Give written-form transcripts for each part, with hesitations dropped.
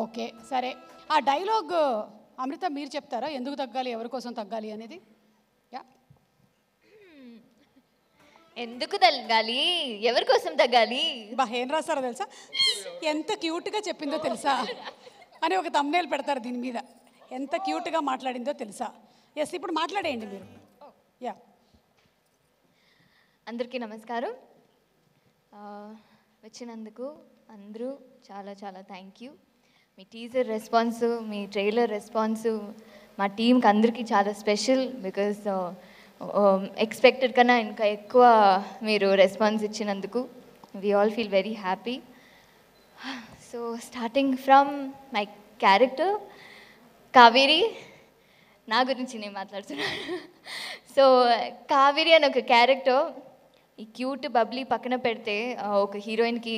Okay, సరే. ఆ dialogue అమృత మీరు చెప్తారా, ఎందుకు తగ్గాలి, ఎవరి కోసం తగ్గాలి అనేది? యా. ఎందుకు తగ్గాలి, ఎవరి కోసం తగ్గాలి? బా ఏం రాస్తారో తెలుసా, ఎంత క్యూట్గా చెప్పిందో తెలుసా అని ఒక తమ్నేల్ పెడతారు దీని మీద. ఎంత క్యూట్గా మాట్లాడిందో తెలుసా. ఎస్, ఇప్పుడు మాట్లాడేయండి మీరు. యా. అందరికీ నమస్కారం. వచ్చినందుకు అందరూ చాలా చాలా thank you. Me teaser response, me trailer response మా టీంకి అందరికీ చాలా స్పెషల్. బికాజ్ ఎక్స్పెక్టెడ్ కన్నా ఇంకా ఎక్కువ మీరు రెస్పాన్స్ ఇచ్చినందుకు we all feel very happy. So starting from my character Kaveri, నా గురించి నేను మాట్లాడుతున్నాను. సో కావేరి అని ఒక క్యారెక్టర్, ఈ క్యూట్ బబ్లీ పక్కన పెడితే ఒక హీరోయిన్కి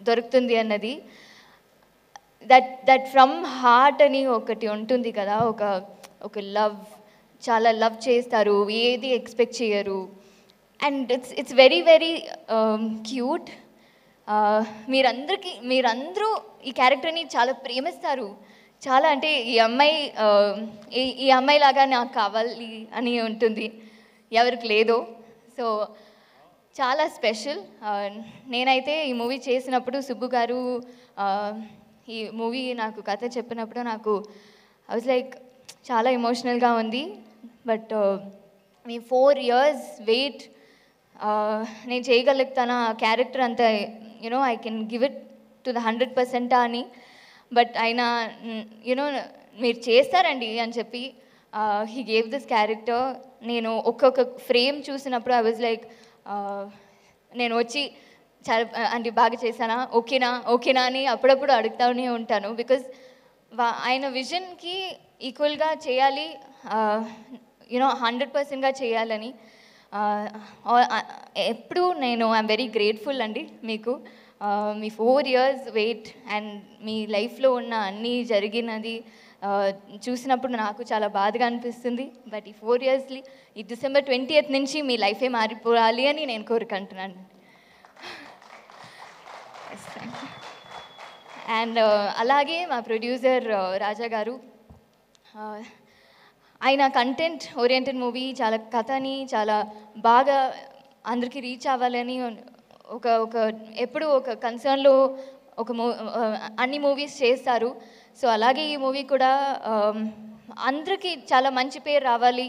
దొరుకుతుంది అన్నది, దట్ ఫ్రమ్ హార్ట్ అని ఒకటి ఉంటుంది కదా, ఒక లవ్, చాలా లవ్ చేస్తారు, ఏది ఎక్స్పెక్ట్ చేయరు. And it's very very cute. మీరందరూ ఈ క్యారెక్టర్ని చాలా ప్రేమిస్తారు. చాలా అంటే ఈ అమ్మాయి లాగా నాకు కావాలి అని ఉంటుంది, ఎవరికి లేదో. సో చాలా స్పెషల్. నేనైతే ఈ మూవీ చేసినప్పుడు సుబ్బు గారు ఈ మూవీ నాకు కథ చెప్పినప్పుడు నాకు ఐ వాజ్ లైక్ చాలా ఎమోషనల్గా ఉంది. బట్ మీ 4 years వెయిట్, నేను చేయగలుగుతానా క్యారెక్టర్ అంతా, you know I can give it to the 100% అని. బట్ ఆయన మీరు చేస్తారండి అని చెప్పి హీ గేవ్ దిస్ క్యారెక్టర్. నేను ఒక్కొక్క ఫ్రేమ్ చూసినప్పుడు ఐ వాజ్ లైక్, నేను వచ్చి చాలా అంటే బాగా చేశానా, ఓకేనా అని అప్పుడప్పుడు అడుగుతూనే ఉంటాను. బికాజ్ ఆయన విజన్కి ఈక్వల్గా చేయాలి, 100%గా చేయాలని ఎప్పుడు నేను ఐఎమ్ వెరీ గ్రేట్ఫుల్ అండి మీకు. మీ 4 years వెయిట్ అండ్ మీ లైఫ్లో ఉన్న అన్నీ జరిగినది చూసినప్పుడు నాకు చాలా బాధగా అనిపిస్తుంది. బట్ ఈ 4 yearsly ఈ December 20th నుంచి మీ లైఫే మారిపోవాలి అని నేను కోరుకుంటున్నాను. అండ్ అలాగే మా ప్రొడ్యూసర్ రాజా గారు, ఆయన కంటెంట్ ఓరియంటెడ్ మూవీ, చాలా కథని చాలా బాగా అందరికీ రీచ్ అవ్వాలని ఎప్పుడు ఒక కన్సర్న్లో అన్ని మూవీస్ చేస్తారు. సో అలాగే ఈ మూవీ కూడా అందరికీ చాలా మంచి పేరు రావాలి,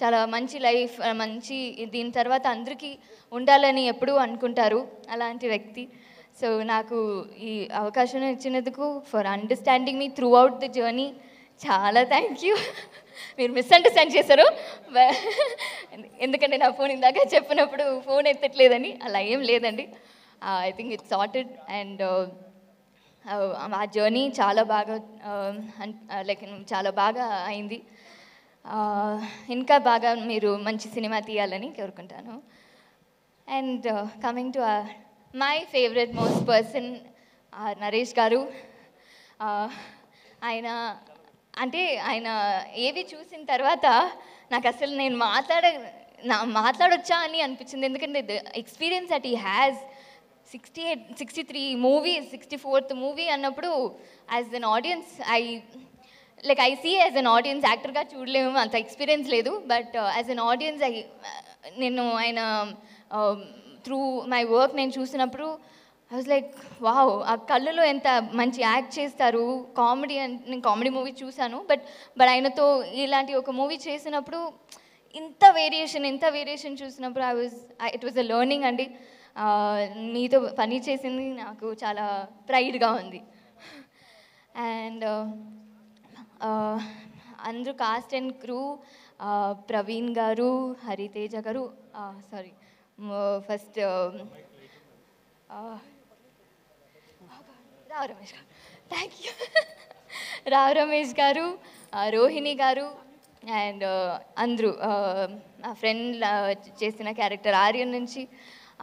చాలా మంచి లైఫ్, మంచి దీని తర్వాత అందరికీ ఉండాలని ఎప్పుడూ అనుకుంటారు అలాంటి వ్యక్తి. సో నాకు ఈ అవకాశం ఇచ్చినందుకు, for understanding me through out the journey, చాలా థ్యాంక్ యూ. మీరు మిస్అండర్స్టాండ్ చేశారు, ఎందుకంటే నా ఫోన్ ఇందాక చెప్పినప్పుడు ఫోన్ ఎత్తట్లేదని. అలా ఏం లేదండి, I think it's sorted. And ఆ జర్నీ చాలా బాగా చాలా బాగా అయింది. ఇంకా బాగా మీరు మంచి సినిమా తీయాలని కోరుకుంటాను. And coming to my favourite most person Naresh గారు. ఆయన ఏవి చూసిన తర్వాత నాకు అసలు నేను మాట్లాడొచ్చా అని అనిపించింది. ఎందుకంటే the experience that he has, 63 movies, 64th movie అన్నప్పుడు as an audience I see as an audience, యాక్టర్గా చూడలేము, అంత ఎక్స్పీరియన్స్ లేదు. బట్ యాజ్ అన్ ఆడియన్స్ నేను ఆయన త్రూ మై వర్క్ నేను చూసినప్పుడు ఐ వాజ్ లైక్ వావ్, ఆ కళ్ళలో ఎంత మంచి యాక్ట్ చేస్తారు. కామెడీ, నేను కామెడీ మూవీ చూశాను, బట్ ఆయనతో ఇలాంటి ఒక మూవీ చేసినప్పుడు ఇంత వేరియేషన్ చూసినప్పుడు ఇట్ వాజ్ అ లెర్నింగ్ అండి. మీతో పని చేసింది నాకు చాలా ప్రైడ్గా ఉంది. అండ్ అందరూ కాస్ట్ అండ్ క్రూ, ప్రవీణ్ గారు, హరితేజ గారు, సారీ ఫస్ట్ రావు రమేష్ గారు, థ్యాంక్ యూ. రావు రమేష్ గారు, రోహిణి గారు, అండ్ అందరూ నా ఫ్రెండ్ చేసిన క్యారెక్టర్ ఆర్యన్ నుంచి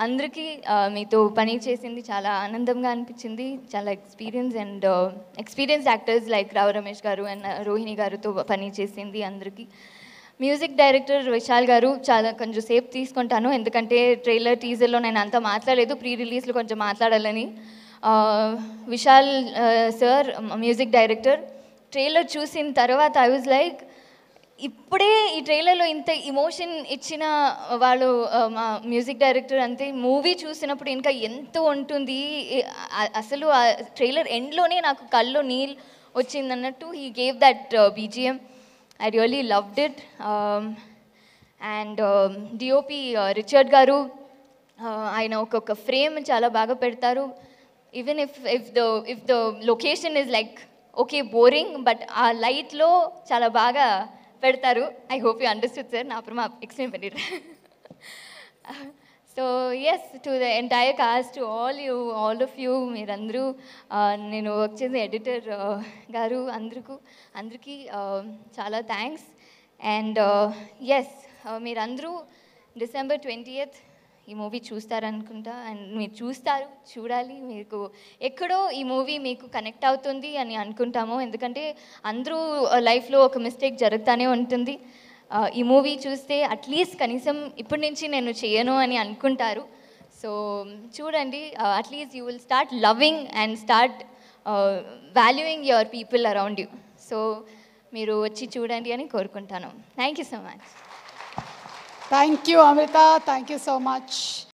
అందరికీ మీతో పని చేసింది చాలా ఆనందంగా అనిపించింది. చాలా experience actors like Rao Ramesh గారు అండ్ రోహిణి గారితో పని చేసింది అందరికీ. మ్యూజిక్ డైరెక్టర్ విశాల్ గారు, కొంచెం సేపు తీసుకుంటాను ఎందుకంటే ట్రైలర్ టీజర్లో నేను అంతా మాట్లాడలేదు, ప్రీ రిలీజ్లో కొంచెం మాట్లాడాలని. Vishal sir music director trailer చూసిన తర్వాత ఐ వాజ్ లైక్ ఇప్పుడే ఈ ట్రైలర్లో ఇంత ఇమోషన్ ఇచ్చిన వాళ్ళు మా మ్యూజిక్ డైరెక్టర్ అంతే మూవీ చూసినప్పుడు ఇంకా ఎంత ఉంటుంది అసలు ఆ ట్రైలర్ ఎండ్లోనే నాకు కళ్ళు నీళ్ళు వచ్చిందన్నట్టు he gave that BGM I really loved it and DOP Richard garu ఆయన ఒక్కొక్క ఫ్రేమ్ చాలా బాగా పెడతారు even if the location is like okay boring but ఆ లైట్లో చాలా బాగా పెడతారు I hope you understood sir నా అప్పుడు ఎక్స్ప్లెయిన్ பண்ணிடுறேன் so yes to the entire cast to all of you మీరందరూ నేను వర్క్ చేసే ఎడిటర్ గారు అందరికీ చాలా థ్యాంక్స్ అండ్ ఎస్ మీరందరూ December 20th ఈ మూవీ చూస్తారనుకుంటా అండ్ మీరు చూడాలి మీకు ఎక్కడో ఈ మూవీ మీకు కనెక్ట్ అవుతుంది అని అనుకుంటాము ఎందుకంటే అందరూ లైఫ్లో ఒక మిస్టేక్ జరుగుతూనే ఉంటుంది ఈ మూవీ చూస్తే అట్లీస్ట్ కనీసం ఇప్పటి నుంచి నేను చేయను అని అనుకుంటారు సో చూడండి at least you will start loving and start valuing your people around you so మీరు వచ్చి చూడండి అని కోరుకుంటాను thank you so much thank you Amrita thank you so much